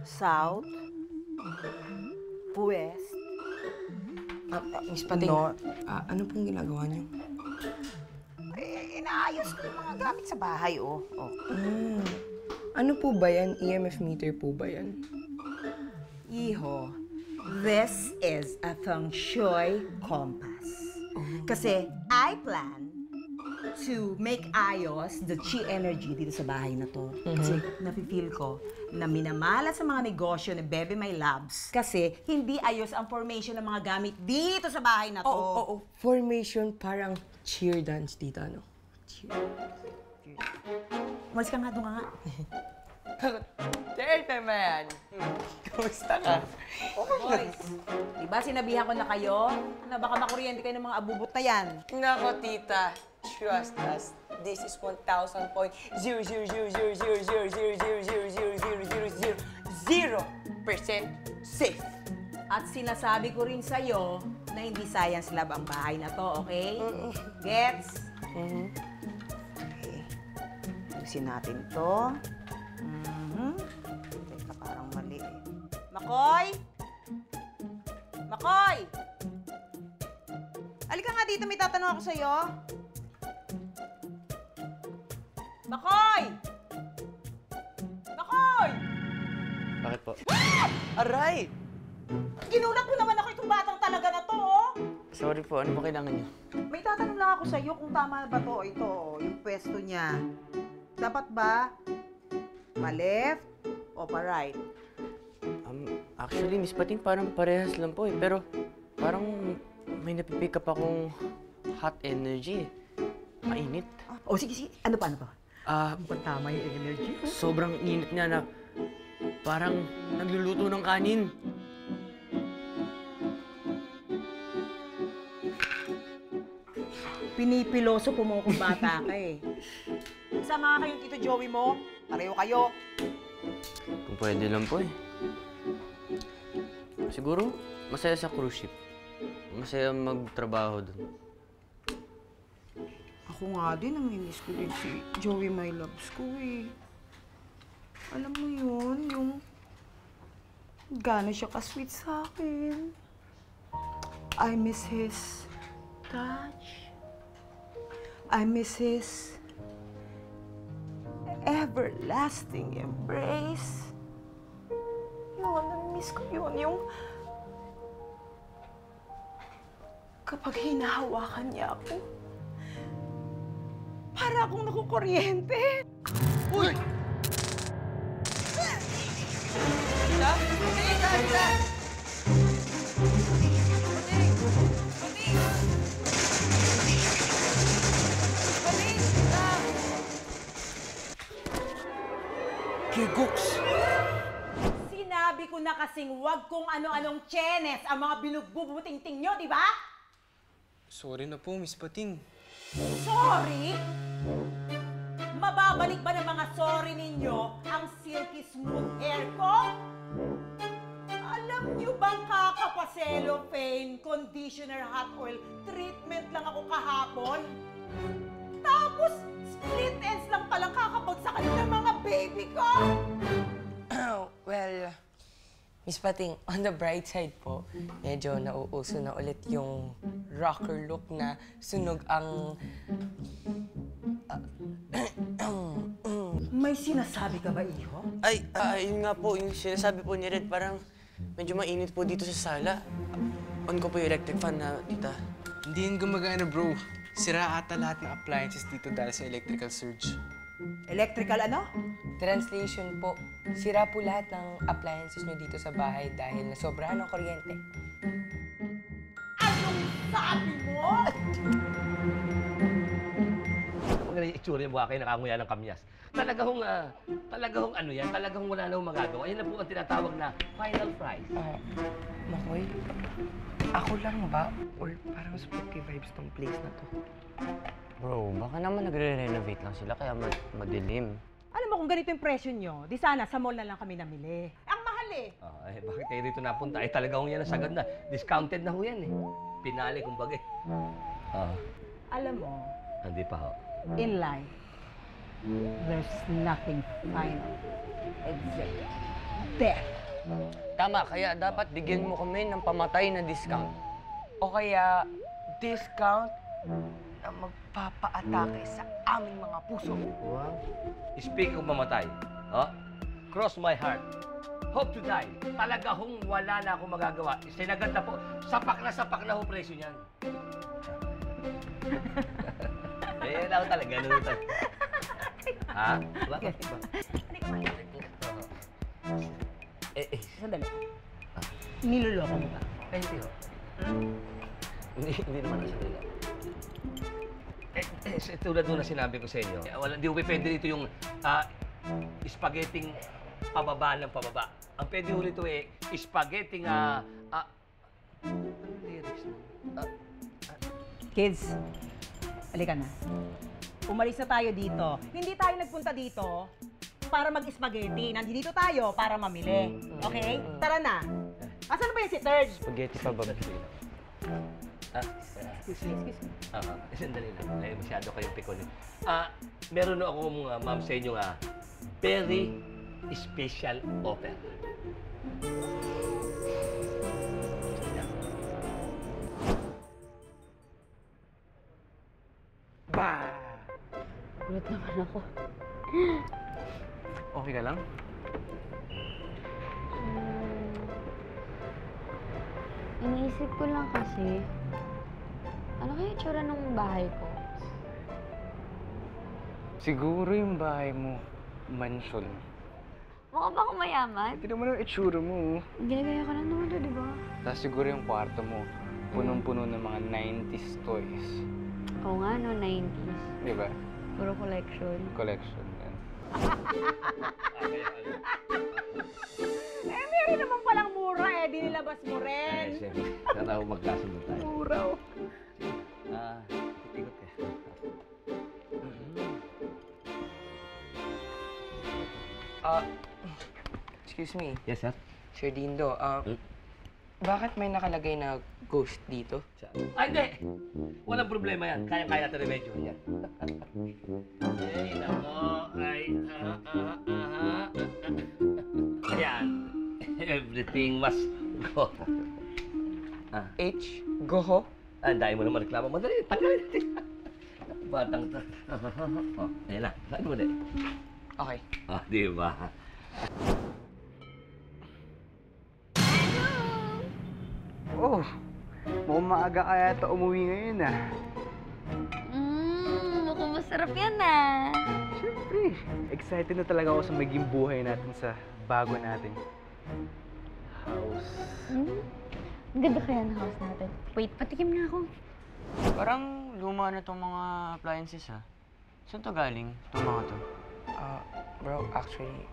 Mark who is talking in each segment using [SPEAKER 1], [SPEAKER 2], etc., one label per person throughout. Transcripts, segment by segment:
[SPEAKER 1] south, west,
[SPEAKER 2] Miss Pating,
[SPEAKER 1] north.
[SPEAKER 2] ano pong ginagawa niyo?
[SPEAKER 1] Inaayos ko yung mga gamit sa bahay, oh.
[SPEAKER 2] Ano po ba yan? EMF meter po ba yan?
[SPEAKER 1] Iho, this is a feng shui compass. Kasi I plan to make ayos the chi energy dito sa bahay na to. Kasi nafe-feel ko na minamala sa mga negosyo ni Bebe My Labs kasi hindi ayos ang formation ng mga gamit dito sa bahay na to.
[SPEAKER 2] Oo. Formation parang cheer dance dito, ano? Cheer.
[SPEAKER 1] Umalis ka nga, doon ka nga.
[SPEAKER 2] Third time yan. Kamusta ka?
[SPEAKER 1] Boys, diba sinabihan ko na kayo na baka makuryente kayo ng mga abubot na yan?
[SPEAKER 2] Nako, tita. Trust us. This is 1,000.0000000000000% safe.
[SPEAKER 1] At sinasabi ko rin sa'yo na hindi science lab ang bahay na to, okay? Gets? Okay. Ayusin natin to. Teka, parang mali eh. Makoy! Makoy! Halika nga dito, may tatanong ako sa'yo. Makoy! Makoy!
[SPEAKER 3] Bakit po?
[SPEAKER 2] Aray!
[SPEAKER 1] Ginulat mo naman ako itong batang talaga na to, oh!
[SPEAKER 3] Sorry po, ano ba kailangan niyo?
[SPEAKER 1] May tatanong lang ako sa'yo kung tama ba to o ito, yung pwesto niya. Dapat ba pa-left o pa-right?
[SPEAKER 3] Actually, Miss Pating, parang parehas lang po eh. Pero parang may napipick up akong hot energy eh. Mainit.
[SPEAKER 1] Sige. Ano pa? Mukhang tama yung energy.
[SPEAKER 3] Sobrang init niya na parang nagluluto ng kanin.
[SPEAKER 1] Pinipiloso po mo kung bata ka eh. Sama nga kayong Tito Joey mo. Pareho kayo.
[SPEAKER 3] Kung pwede lang po eh. Siguro, masaya sa cruise ship. Masaya magtrabaho dun.
[SPEAKER 1] Ako nga din, namimiss ko din si Joey My Loves ko eh. Alam mo yun, yung gano'n siya ka-sweet sa akin. I miss his touch. I miss his everlasting embrace. Yun, namimiss ko yun. Yung kapag hinahawakan niya ako, para akong nakukuryente.
[SPEAKER 2] Uy! Tita? Tita! Gigoks!
[SPEAKER 1] Sinabi ko na kasing wag kung ano-anong tsenes ang mga binugbubuting-ting nyo, di ba?
[SPEAKER 4] Sorry na po, Miss Pating.
[SPEAKER 1] Sorry? Mababalik ba ng mga sorry ninyo ang silky smooth hair ko? Alam nyo bang kaka-cellophane, conditioner, hot oil, treatment lang ako kahapon? Tapos, split ends lang palang kakabagsakan ng mga baby ko!
[SPEAKER 2] Well, Miss Pating, on the bright side po, medyo nauuso na ulit yung rocker look na sunog ang...
[SPEAKER 1] May sinasabi ka ba, Iho?
[SPEAKER 3] Ay, yun nga po, yung sinasabi po ni Red, parang medyo mainit po dito sa sala. On ko po yung electric fan na, tita.
[SPEAKER 4] Hindi yun gumagana, bro. Sira ata lahat ng appliances dito dahil sa electrical surge.
[SPEAKER 1] Electrical ano?
[SPEAKER 2] Translation po, sira po lahat ng appliances nyo dito sa bahay dahil nasobrahan ng kuryente.
[SPEAKER 1] Anong sabi mo?
[SPEAKER 5] Ang itsura niya, mukha kayo nakanguya ng kamyas. Talagang ano yan, talagang wala na magagawa. Yan na po ang tinatawag na final prize.
[SPEAKER 2] Makoy, ako lang ba? Or parang spooky vibes tong place na to?
[SPEAKER 3] Bro, baka naman nagre-renovate lang sila kaya madilim.
[SPEAKER 1] Alam mo kung ganito yung presyo nyo, di sana sa mall na lang kami namili. Ang mahal eh!
[SPEAKER 5] Bakit kayo dito napunta? Talagang yan ang sagad na. Discounted na ho yan eh. Pinali, kumbaga.
[SPEAKER 1] Alam mo,
[SPEAKER 5] Hindi pa ho.
[SPEAKER 1] in life, there's nothing final except death.
[SPEAKER 3] Tama, kaya dapat bigyan mo kami ng pamatay na discount.
[SPEAKER 2] O kaya, discount na magpapaatake sa aming mga puso.
[SPEAKER 5] Wow. Speaking of mamatay, cross my heart. Hope to die. Talaga hong wala na akong magagawa. Sinagad na po. Sapak na ho presyo niyan. Eh, ako talaga. Ganun talaga. Ha? Bakit?
[SPEAKER 1] Hindi ka makinig. Sandali.
[SPEAKER 5] Ah.
[SPEAKER 1] Niloloko mo ba?
[SPEAKER 5] Eh, hindi ho. Hindi naman nasa nila. Tulad nung na sinabi ko sa inyo, hindi ko pwede dito yung spaghetti pababa ng pababa. Ang pwede ho rito spaghetti lyrics na.
[SPEAKER 1] Kids, halika na. Umalis na tayo dito. Hindi tayo nagpunta dito para mag-spaghetti. Nandito tayo para mamili. Okay? Tara na. Asan ba yung si Third?
[SPEAKER 3] Spaghetti pa ba?
[SPEAKER 1] Excuse me.
[SPEAKER 5] Sandali lang. Ay, masyado kayong pikon. Meron na akong ma'am sa inyo very special offer.
[SPEAKER 3] Bah!
[SPEAKER 6] Gulat naman ako.
[SPEAKER 3] Okay ka lang?
[SPEAKER 6] Iniisip ko lang kasi, ano kaya itsura ng bahay ko?
[SPEAKER 7] Siguro yung bahay mo, mansion.
[SPEAKER 6] Mukha ba akong mayaman?
[SPEAKER 7] Tignan mo na yung itsura mo.
[SPEAKER 6] Ginagaya ka lang naman to, di ba?
[SPEAKER 7] Tapos siguro yung kwarto mo, punong-puno ng mga 90s toys.
[SPEAKER 6] Oo nga, no, 90s.
[SPEAKER 7] Di ba?
[SPEAKER 6] Puro collection.
[SPEAKER 7] Collection yan.
[SPEAKER 1] Meron naman palang mura eh. Di nilabas mo rin.
[SPEAKER 5] Siyempre. Sana magkasundo tayo.
[SPEAKER 1] Mura.
[SPEAKER 5] Ikot ka.
[SPEAKER 2] Excuse me,
[SPEAKER 5] Yes, sir?
[SPEAKER 2] Sir Dindo, bakit may nakalagay na ghost dito?
[SPEAKER 5] Hindi! Walang problema yan. Kaya-kaya natin remedyo yan. Ay, nako. Ayan. Everything must go.
[SPEAKER 2] H. Goho?
[SPEAKER 5] Andahin mo naman reklamo. Madali, tagalin natin. Batang to. Ayan na. Saan mo na?
[SPEAKER 2] Okay.
[SPEAKER 5] Di ba?
[SPEAKER 7] Oh, mukhang maaga kaya ito umuwi ngayon
[SPEAKER 6] Mukhang masarap yan ah.
[SPEAKER 7] Siyempre, excited na talaga ako sa maging buhay natin sa bago nating house.
[SPEAKER 6] Ang ganda kaya ng house natin. Wait, patikim na ako.
[SPEAKER 3] Parang luma na tong mga appliances, ha? Saan to galing? Itong mga to?
[SPEAKER 2] Bro, actually,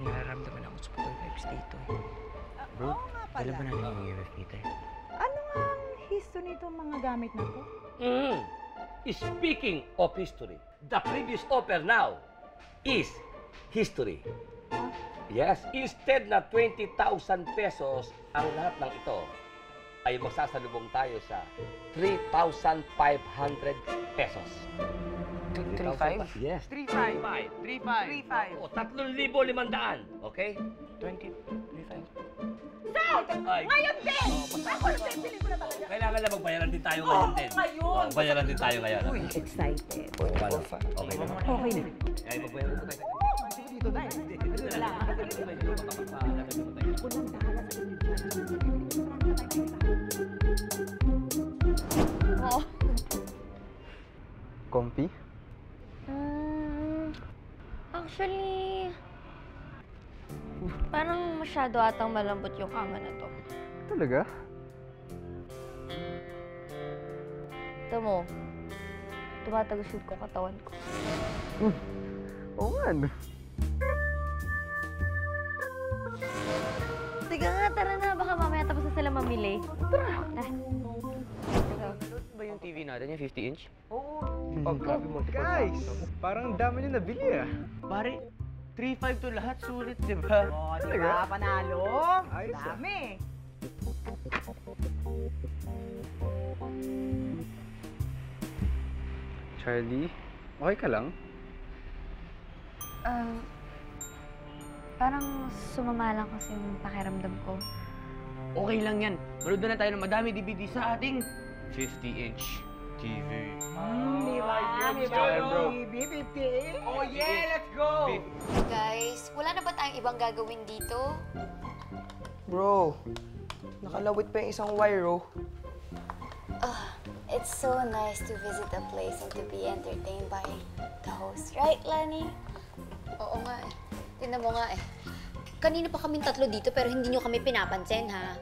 [SPEAKER 2] nararamdaman ako sa photo vibes dito.
[SPEAKER 3] Bro, dala ba natin yung UF meter?
[SPEAKER 1] Ano nga ang history nitong mga gamit na to?
[SPEAKER 5] Speaking of history, the previous offer now is history. Yes, instead na 20,000 pesos ang lahat ng ito, ay magsasalubong tayo sa 3,500 pesos.
[SPEAKER 2] 3,500?
[SPEAKER 5] Yes.
[SPEAKER 7] 3-5. 3-5.
[SPEAKER 5] O, 3,500. Okay?
[SPEAKER 3] 25.
[SPEAKER 5] Ay.
[SPEAKER 1] Ngayon din! Ako na pipili ko na talaga.
[SPEAKER 5] Kailangan na magbayaran din tayo ngayon din.
[SPEAKER 1] ngayon.
[SPEAKER 5] Bayaran din tayo ngayon.
[SPEAKER 1] Excited.
[SPEAKER 5] Paano? Okay na.
[SPEAKER 1] Okay na.
[SPEAKER 5] Ay, magbayaran ko tayo.
[SPEAKER 1] Dito na eh. Dito lang.
[SPEAKER 6] Oo.
[SPEAKER 7] Comfy?
[SPEAKER 6] Actually, parang masyado atang malambot yung kama na to.
[SPEAKER 7] Talaga?
[SPEAKER 6] Ito mo, tumatagusod ko katawan ko.
[SPEAKER 7] Oo nga, no?
[SPEAKER 6] Tiga nga, tara na. Baka mamaya tapos na sila mamili. Tara!
[SPEAKER 3] Ano ba yung TV natin, yung 50-inch?
[SPEAKER 2] Oh, grabe mo.
[SPEAKER 7] Guys, parang dami nyo nabili
[SPEAKER 3] Pare, 3.5 to lahat. Sulit, di ba?
[SPEAKER 1] Oh, di
[SPEAKER 7] Talaga?
[SPEAKER 1] ba? Panalo.
[SPEAKER 7] Ayos, ah.
[SPEAKER 1] Dami.
[SPEAKER 7] Charlie, okay ka lang?
[SPEAKER 6] Parang sumama lang kasi yung pakiramdam ko.
[SPEAKER 3] Okay lang yan. Manood na lang tayo ng madami DVD sa ating 50-inch TV.
[SPEAKER 1] Di ba?
[SPEAKER 3] bro.
[SPEAKER 4] Oh yeah, let's go!
[SPEAKER 6] Guys, wala na ba tayong ibang gagawin dito?
[SPEAKER 2] Bro, nakalawit pa yung isang wire, oh.
[SPEAKER 8] It's so nice to visit a place and to be entertained by the host. Right, Lani?
[SPEAKER 6] Oo nga eh. Tingnan mo nga eh. Kanina pa kaming tatlo dito pero hindi nyo kami pinapansin, ha?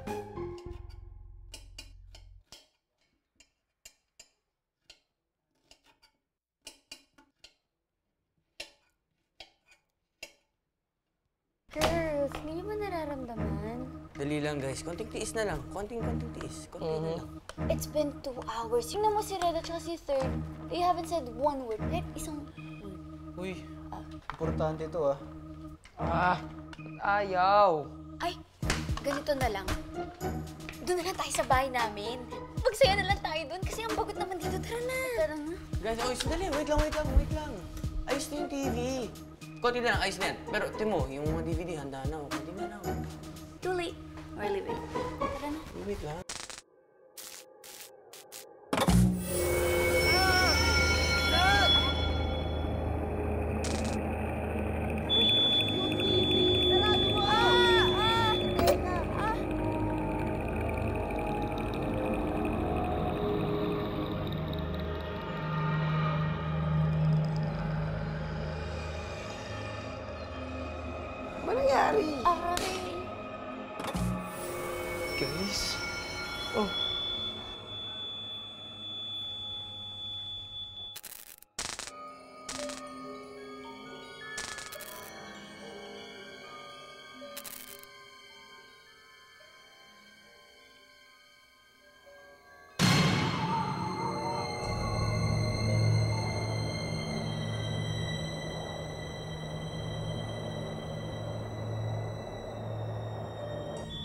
[SPEAKER 8] Girls, hindi niyo ba nararamdaman?
[SPEAKER 3] Dali lang guys, konting tiis na lang. Konting tiis. Konting na lang.
[SPEAKER 8] It's been 2 hours. Tingnan mo si Red at saka si Third. They haven't said one word. Kahit isang word.
[SPEAKER 3] Uy,
[SPEAKER 4] Importante ito
[SPEAKER 2] Ayaw.
[SPEAKER 6] Ay, ganito na lang. Doon na lang tayo sa bahay namin. Magsaya na lang tayo doon kasi ang bagot naman dito. Tara na.
[SPEAKER 8] Tara na.
[SPEAKER 3] guys, oh, sandali. Wait lang. Ayos na yung TV. Konti na lang, ayos na yan. Pero, Timo, yung mga DVD, handa na. Konti na lang.
[SPEAKER 8] Too late. We're leaving. Tara na.
[SPEAKER 3] Wait lang.
[SPEAKER 2] Ano nangyari?
[SPEAKER 8] Aray.
[SPEAKER 4] Guys,
[SPEAKER 2] Oh.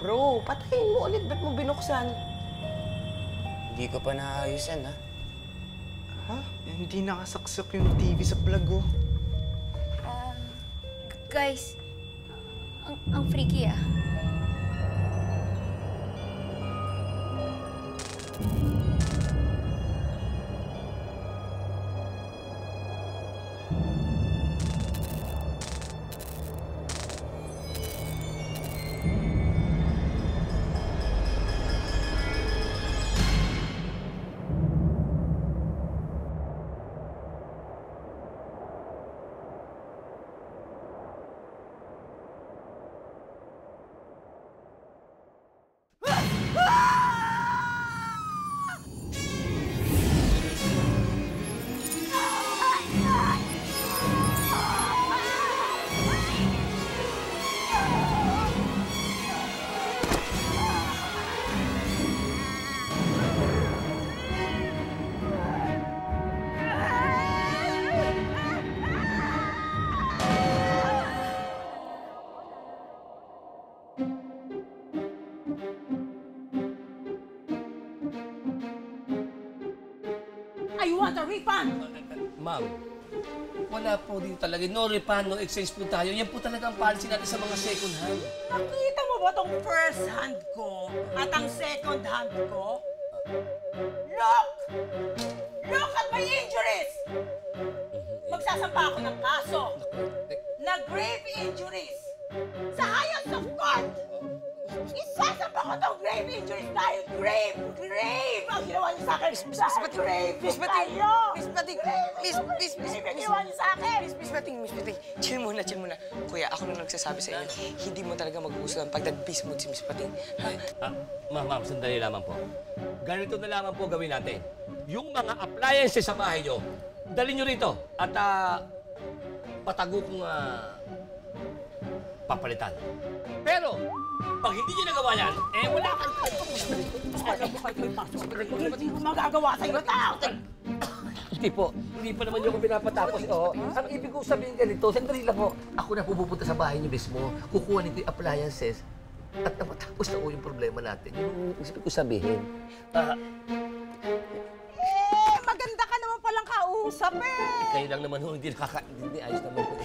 [SPEAKER 2] Bro, patayin mo ulit. Ba't mo binuksan?
[SPEAKER 3] Hindi ko pa naayos yan, ha?
[SPEAKER 4] ha? Hindi nakasaksak yung TV sa plug, oh.
[SPEAKER 8] Guys, ang freaky ah.
[SPEAKER 1] I want a refund!
[SPEAKER 5] Ma'am, wala po dito talaga. No refund, no exchange po tayo. Yan po talaga ang policy natin sa mga second hand.
[SPEAKER 1] Nakita mo ba tong first hand ko at ang second hand ko? Look! Look at my injuries! Magsasampa ako ng kaso na grave injuries sa highest of court! Isasampa ko tong grave injuries dahil grave ang ginawa niyo sa akin! Dahil grave tayo!
[SPEAKER 2] Miss Pating!
[SPEAKER 1] Grave ang ginawa niyo sa akin!
[SPEAKER 2] Miss Pating! Chill muna. Kuya, ako na nagsasabi sa inyo, hindi mo talaga mag-uuso ang pagdagpis mo si Miss Pating.
[SPEAKER 5] Ma'am, sandali lamang po. Ganito na lamang po gawin natin. Yung mga appliances sa bahay nyo, dalhin nyo rito at patago kong papalitan. Pero, pag hindi nyo nagawa yan, wala kang...
[SPEAKER 1] Hindi ko magagawa sa'yo tao!
[SPEAKER 5] Hindi pa naman yung pinapatapos. Ang ibig kong sabihin ganito, sandali lang po, ako na pupunta sa bahay niyo mismo, kukuha nito yung appliances, at napatapos na yung problema natin. Yung ibig ko sabihin.
[SPEAKER 1] Maganda ka naman palang kausap eh!
[SPEAKER 5] Kayo lang naman hindi nakakaintindi. Ayos naman po.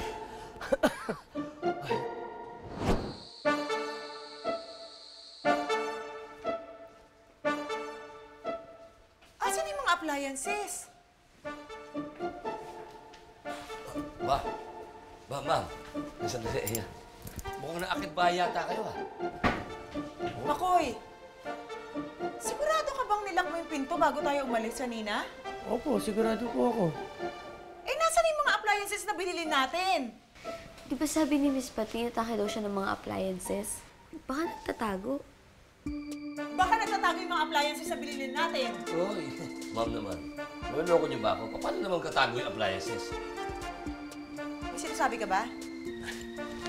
[SPEAKER 1] appliances.
[SPEAKER 5] Ma'am. Sandali, ayan. Mukhang naakit ba yata kayo, ah?
[SPEAKER 1] Makoy, sigurado ka bang nilock mo yung pinto bago tayo umalis kanina?
[SPEAKER 3] Opo, sigurado po ako.
[SPEAKER 1] Eh, nasan yung mga appliances na binili natin?
[SPEAKER 8] Di ba sabi ni Miss Patty, atake daw siya ng mga appliances? Baka nagtatago.
[SPEAKER 1] Baka natatago yung mga appliances na binili natin.
[SPEAKER 5] Uy, ma'am naman. Naloloko niyo ba ako? Paano naman katago yung appliances?
[SPEAKER 1] May sinasabi ka ba?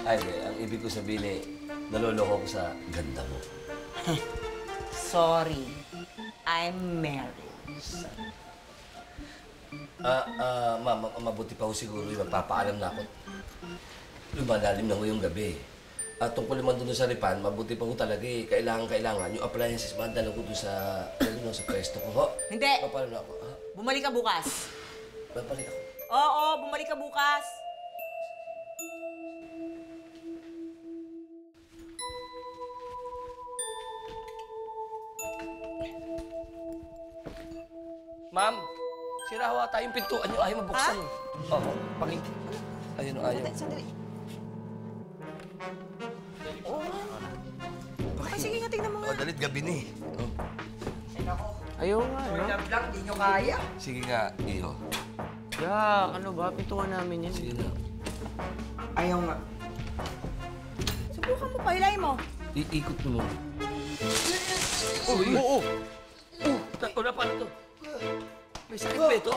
[SPEAKER 5] Ay, ang ibig ko sabihin naloloko ko sa ganda mo.
[SPEAKER 1] Sorry, I'm married.
[SPEAKER 5] Ma'am, mabuti pa ho siguro yung magpapaalam na ako. Lumalalim na ho yung gabi. At tungkol naman doon sa ripan, mabuti pa ho talaga eh. Kailangan yung appliances, madala ko doon sa pwesto ko. Ho?
[SPEAKER 1] Hindi.
[SPEAKER 5] Papalam na ako. Ha?
[SPEAKER 1] Bumalik ka bukas.
[SPEAKER 5] Babalik ako.
[SPEAKER 1] Oo, bumalik ka bukas.
[SPEAKER 5] Ma'am, sira ho ata yung pintuan niyo. Ayaw mabuksan. Oo, pangit. Ayun o, ayaw.
[SPEAKER 1] Sandali. Okay, sige nga, tingnan mo nga.
[SPEAKER 5] Dalit gabi ni.
[SPEAKER 3] Ayaw nga, no?
[SPEAKER 1] lang, di nyo kaya.
[SPEAKER 5] Sige nga, iyo.
[SPEAKER 3] Yak, ano ba? Pintuan namin yan.
[SPEAKER 5] Sige na.
[SPEAKER 1] Ayaw nga. Subukan mo, pailay mo.
[SPEAKER 5] Iikot mo. Oo! Wala pa to. May sakit ba ito?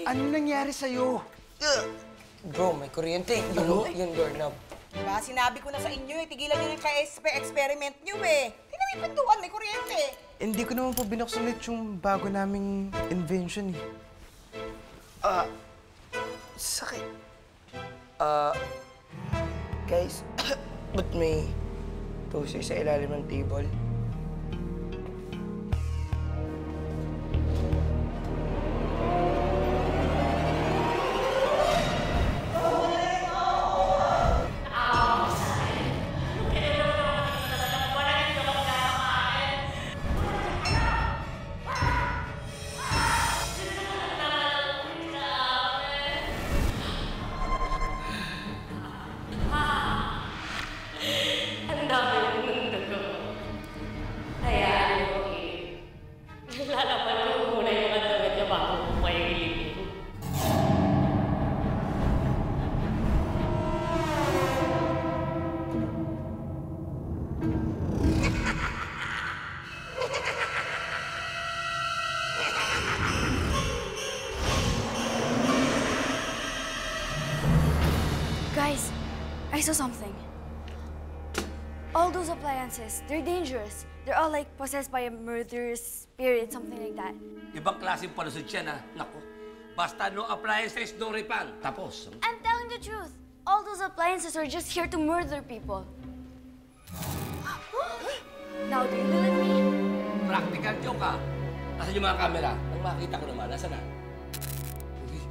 [SPEAKER 4] Ano nangyari sa'yo?
[SPEAKER 2] Bro, may kuryente. Yung doorknob.
[SPEAKER 1] Diba, sinabi ko na sa inyo eh, tigilan nyo yung experiment nyo eh. Tingnan mo yung pintuan, may kuryente.
[SPEAKER 4] Hindi ko naman po binuksan ulit yung bago naming invention eh.
[SPEAKER 2] Sakit. Guys, ba't may toaster sa ilalim ng table?
[SPEAKER 8] Guys, I saw something. All those appliances, they're dangerous. They're all like possessed by a murderous spirit, something like that.
[SPEAKER 5] Ibang klaseng palusot yan, ha? Naku. Basta no appliances, no ripan. Tapos.
[SPEAKER 8] I'm telling the truth. All those appliances are just here to murder people. Now, do you believe me?
[SPEAKER 5] Practical joke, ha? Nasaan yung mga camera? Nang makita ko naman, nasaan na? Uy.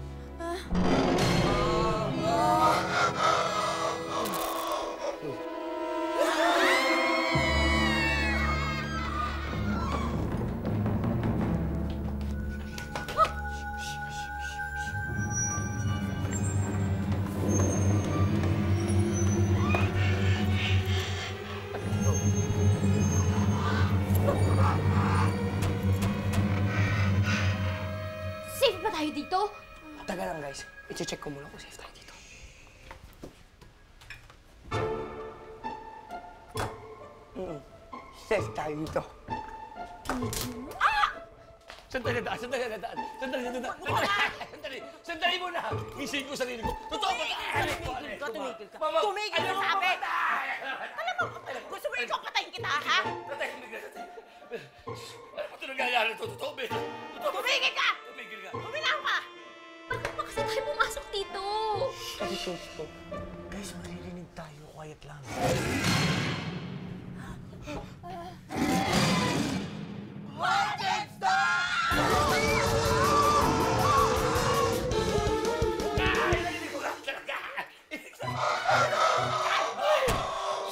[SPEAKER 8] Safe ba tayo dito?
[SPEAKER 2] Taga lang, guys. I-check ko muna kung safe tayo dito. Safe tayo dito.
[SPEAKER 5] Sandali na daan. Sandali muna. Gising ko sarili ko. Totoo ba?
[SPEAKER 1] Tumigil ka. Tumigil ka sabi! Alam mo, gusto mo ikaw patayin kita, ha?
[SPEAKER 5] Ano ba ito nangyayari? Totoo ba?
[SPEAKER 1] Tumigil ka!
[SPEAKER 5] Tumigil ka.
[SPEAKER 1] Tuminaw ka!
[SPEAKER 8] Bakit ba kasi tayo pumasok dito?
[SPEAKER 2] Kasi safe to.
[SPEAKER 4] Guys, maririnig tayo. Quiet lang.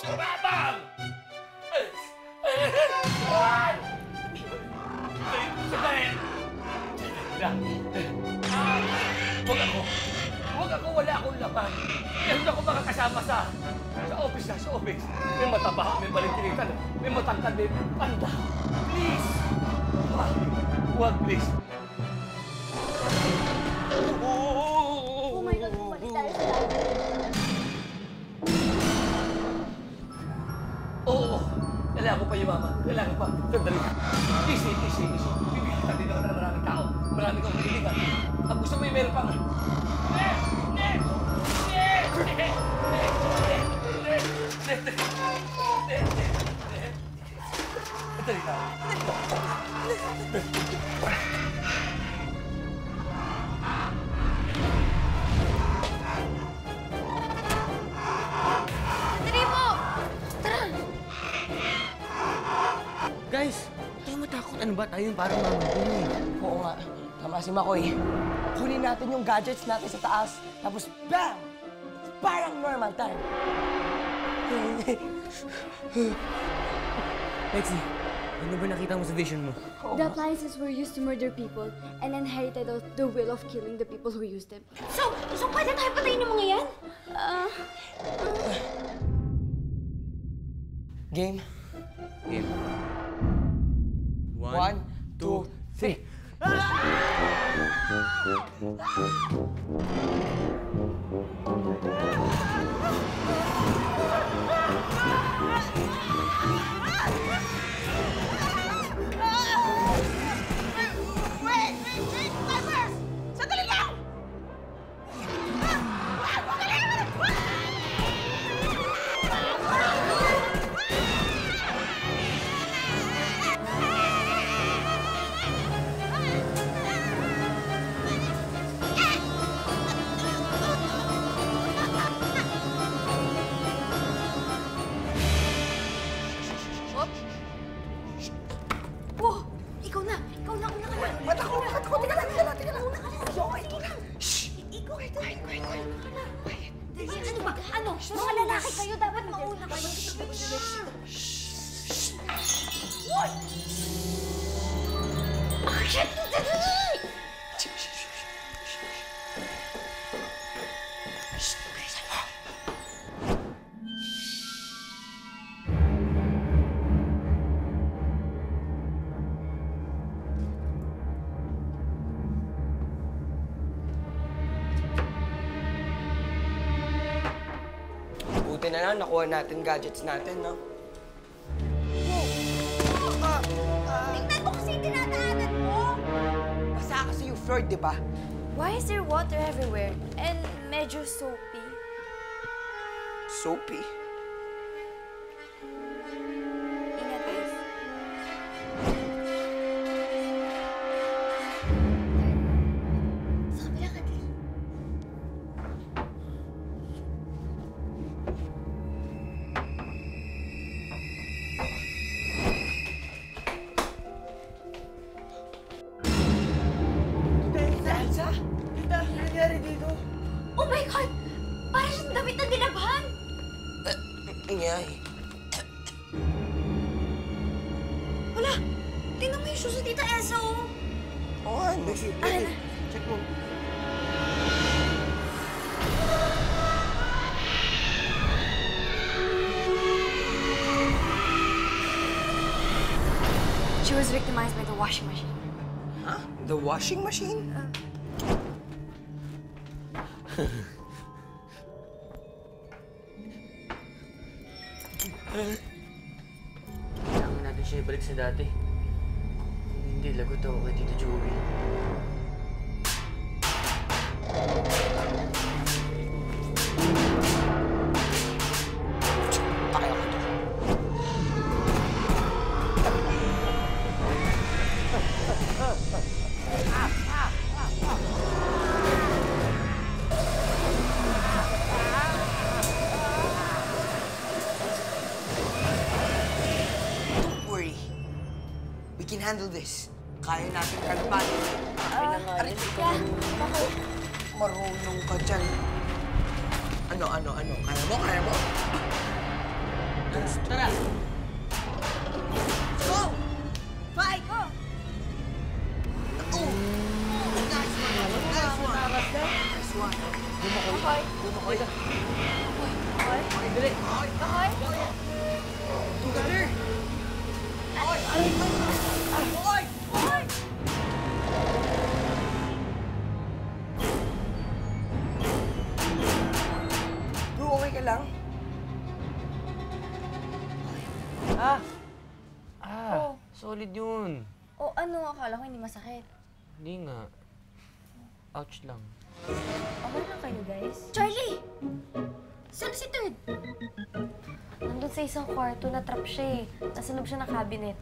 [SPEAKER 5] Sumabang! Sandali! Huwag ako. Huwag ako, wala akong laban. Meron ako makakasama sa office na, sa office. May mataba, may balintinitan, may matangkad, may panda. Please! Huwag, please.
[SPEAKER 6] Oh my God, bumalik tayo sa laban.
[SPEAKER 5] Oo, kailangan ko pa yumaman. Kailangan pa. Sandali. Easy. Bibigyan natin naman ng maraming tao. Maraming kang kaibigan. Ang gusto mo yung meron pang... Sandali tayo.
[SPEAKER 6] Sandali po! Tara!
[SPEAKER 3] Guys, tayo matakot. Ano ba tayo yung parang mamagin eh?
[SPEAKER 2] Oo nga. Tama si Makoy. Kunin natin yung gadgets natin sa taas. Tapos, bam! It's parang normal time.
[SPEAKER 3] Lexi, ano ba nakita mo sa vision mo?
[SPEAKER 8] The appliances were used to murder people and inherited the will of killing the people who used them.
[SPEAKER 6] So pwede tayo patayin ng mga yan?
[SPEAKER 2] Game.
[SPEAKER 3] Game.
[SPEAKER 2] 1, 2, 3.
[SPEAKER 6] Oh, ikaw na, una ka na. Ba't ako? Teka lang. Una ka na. Ito lang. Shhh! Ikaw, quiet. Dali, ano ba? Ano? Mga lalaki kayo, dapat mauna kayo. Shhh! Uy! Shit!
[SPEAKER 2] Buti na lang, nakuha natin gadgets natin, no?
[SPEAKER 6] Tingnan mo kasi tinataanan mo!
[SPEAKER 2] Basa kasi yung floor, di ba?
[SPEAKER 8] Why is there water everywhere and medyo soapy?
[SPEAKER 2] Soapy.
[SPEAKER 8] Ingat, guys.
[SPEAKER 6] Sa kabila ka, Dali.
[SPEAKER 2] Elsa? Tita, ano nangyari dito?
[SPEAKER 6] Oh my God! Parang siyang damit na dinabhan!
[SPEAKER 2] Ingay.
[SPEAKER 6] Wala! Tingnan mo yung shoes ni Tita Elsa, oh!
[SPEAKER 2] Oo, ano?
[SPEAKER 3] Check mo.
[SPEAKER 8] She was victimized by the washing machine.
[SPEAKER 2] Huh? The washing machine?
[SPEAKER 3] Kailangan natin siya ibalik sa dati. Kung hindi, lagot ako kay Tito Joey.
[SPEAKER 2] Kaya ko to. Don't worry. We can handle this. Kaya natin kalpatin. Aray, marunong ka dyan. Ano? Kaya mo?
[SPEAKER 3] Tara!
[SPEAKER 1] Go! Fight! Go!
[SPEAKER 8] Ahoy!
[SPEAKER 3] Tumakoy ka.
[SPEAKER 8] Ahoy!
[SPEAKER 3] Okay, dali.
[SPEAKER 8] Ahoy!
[SPEAKER 3] Together!
[SPEAKER 2] Bro, okay ka lang?
[SPEAKER 8] Oh.
[SPEAKER 3] Solid yun.
[SPEAKER 8] O ano, akala ko hindi masakit.
[SPEAKER 3] Hindi nga. Ouch lang.
[SPEAKER 8] Okay lang kayo, guys?
[SPEAKER 6] Charlie! Saan si Third?
[SPEAKER 8] Nandun sa isang kwarto, na-trap siya eh. Nasa loob siya ng cabinet.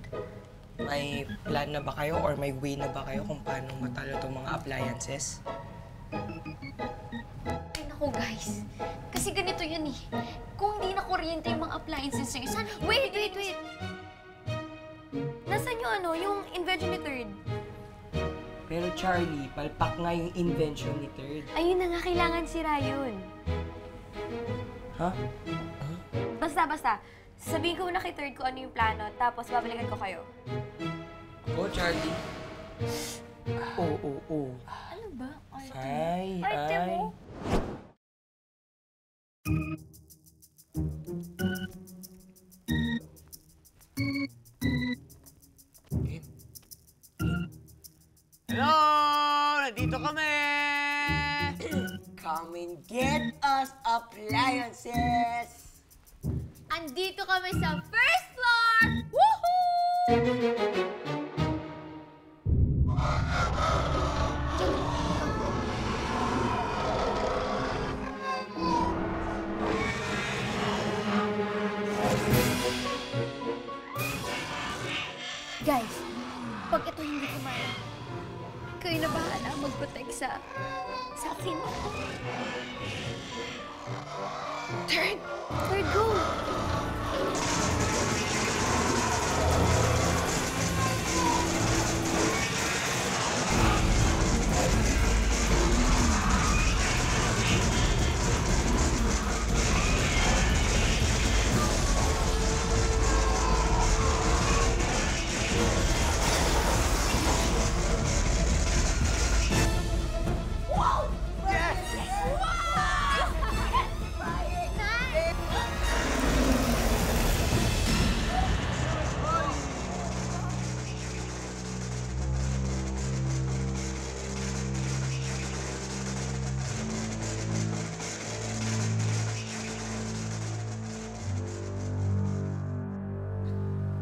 [SPEAKER 2] May plan na ba kayo or may way na ba kayo kung paano matalo itong mga appliances?
[SPEAKER 6] Ay, naku guys. Kasi ganito yun eh. Kung hindi na kuryente yung mga appliances sa'yo, sana...
[SPEAKER 8] Wait! Nasaan yung ano, yung invention ni Third?
[SPEAKER 2] Pero Charlie, palpak nga yung invention ni Third.
[SPEAKER 8] Ayun na nga, kailangan sira yun.
[SPEAKER 2] Ha?
[SPEAKER 8] Basta. Sabihin ko na kay Third kung ano yung plano, tapos babalikan ko kayo.
[SPEAKER 2] Go, Charlie. Oo.
[SPEAKER 8] Ano ba?
[SPEAKER 2] Ay.
[SPEAKER 8] Arte mo?
[SPEAKER 3] Hello! Nandito kami!
[SPEAKER 2] Come and get us appliances!
[SPEAKER 6] Andito kami sa first floor! Woohoo! Guys, pag ito hindi kumain, kayo na bahala mag-protect sa akin. Third, go!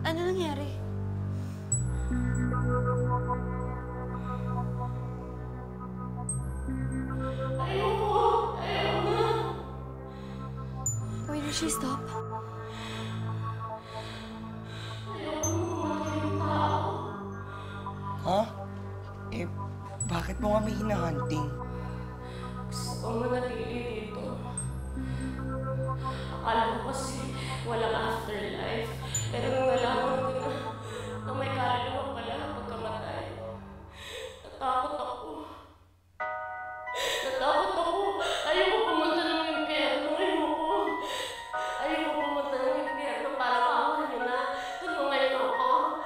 [SPEAKER 8] Ano nangyari? Why did she stop?
[SPEAKER 2] Ha? Eh, bakit mo kami hinahunting?
[SPEAKER 9] Gusto ko manatili dito. Akala ko kasi walang afterlife. Pero nung nalaman ko na may kaluluwa pala pagkamatay, natakot ako. Ayoko pumunta ng impyerno. Ayoko pumunta ng impyerno para maawa niyo na. Tulungan niyo ako.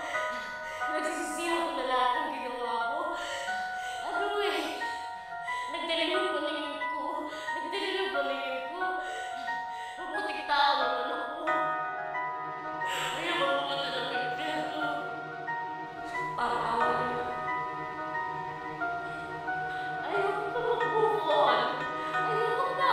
[SPEAKER 9] Nagsisisi ako na lahat ng ginawa ko. Nagdilim yung paningin ko. Mabuting tao naman ako. Ayoko pumunta ng impyerno. Para awa niyo. Ayoko na mag-move on. Ayoko na.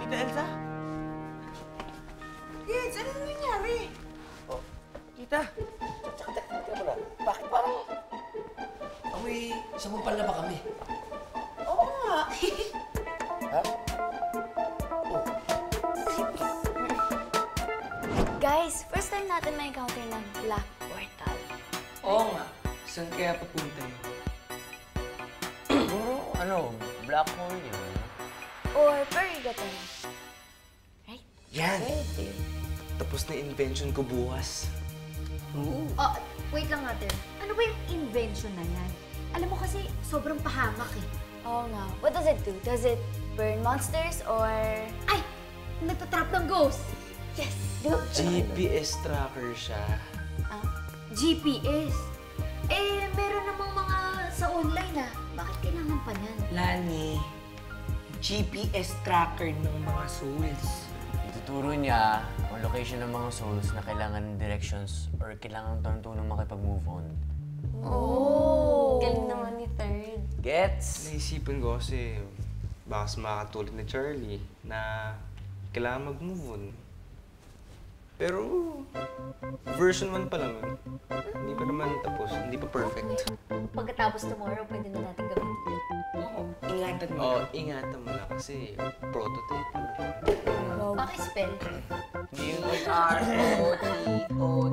[SPEAKER 3] Tita Elsa?
[SPEAKER 2] Kids, ano nangyari?
[SPEAKER 3] Tita!
[SPEAKER 5] Teka mo na, bakit parang... Amoy, samumpal na ba kami?
[SPEAKER 2] Oo nga.
[SPEAKER 5] Ha?
[SPEAKER 8] Guys, first time natin ma-encounter ng Black Portal.
[SPEAKER 2] Oo nga. Saan kaya papunta yun?
[SPEAKER 3] Ano, black hole yun.
[SPEAKER 8] Or purgatory. Right?
[SPEAKER 4] Yan! Tapos na invention ko bukas.
[SPEAKER 6] Oh, wait lang ate. Ano ba yung invention na yan? Alam mo kasi, sobrang pahamak eh.
[SPEAKER 8] Oo nga. What does it do? Does it burn monsters or...
[SPEAKER 6] Ay! Nagtatrap ng ghost!
[SPEAKER 8] Yes! Do!
[SPEAKER 4] GPS tracker siya.
[SPEAKER 6] GPS. Eh, meron namang mga sa online ah. Bakit kailangan pa niyan?
[SPEAKER 2] Lani, GPS tracker ng mga souls.
[SPEAKER 3] Ituturo niya ang location ng mga souls na kailangan ng directions or kailangan tulong makipag-move on.
[SPEAKER 8] Galing naman ni Third.
[SPEAKER 3] Gets?
[SPEAKER 4] Naisipan ko kasi baka makatulad ni Charlie na kailangan mag-move on. Pero version 1 pa lang yun. Hindi pa naman tapos, hindi pa perfect.
[SPEAKER 6] Pagkatapos tomorrow, pwede na natin gawin.
[SPEAKER 2] Ingatan mo.
[SPEAKER 4] Oo, ingatan mo na kasi prototype.
[SPEAKER 6] Paki-spell.
[SPEAKER 2] R-O-T-O-T.